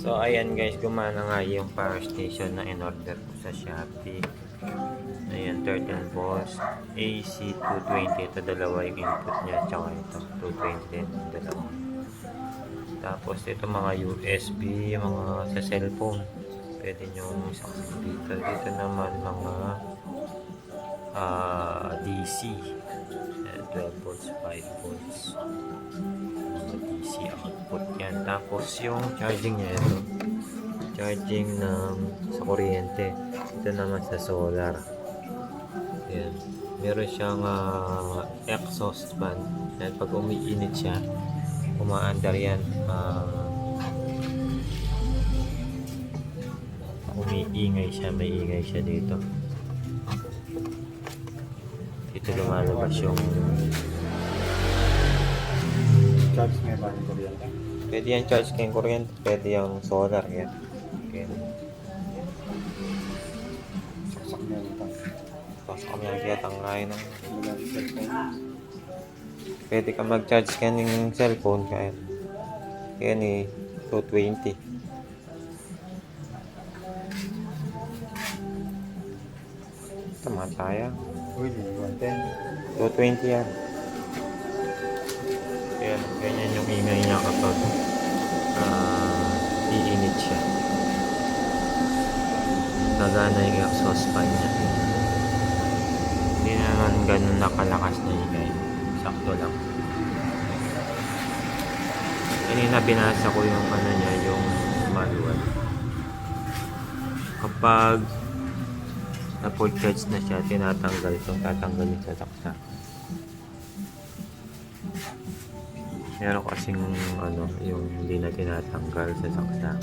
So ayan guys, gumana nga yung power station na in-order ko sa Shopee. Ayan, 13 volts, AC 220. Ito dalawa yung input niya, tsaka ito 220 din, dalawa. Tapos ito mga USB, mga sa cellphone. Pwede nyo isaksak dito. Dito naman mga DC. Ayan, 12 volts, 5 volts. Mga DC output yan. Tapos yung charging niya ito. Charging sa kuryente. Ito naman sa solar. Ayan. Meron siyang exhaust fan. Dahil pag umiinit siya, umaandar yan. Umiingay siya. May ingay siya dito. Dito lumalabas yung Charge may ba ng kuryente? pwede yan charge kayong kuryente. Pwede yung solar yan. Okay. Saksak na ito. Tapos kami ang tiyatangay ng Mula sa cellphone. pwede ka mag-charge ka ng cellphone kahit kaya ni 220. Tama tayo. Uy, 110. 220 yan. Kaya ganyan yung ingay niya kapag iinit siya. Nagana yung exhaust fan niya. Hindi naman ganun nakalakas na ingay. Sakto lang. Kanina binasa ko yung ano niya, yung manual. Kapag na full charge na siya, tinatanggal itong tatanggalin sa saksa. Meron kasing ano, yung hindi na tinatanggal sa saksa.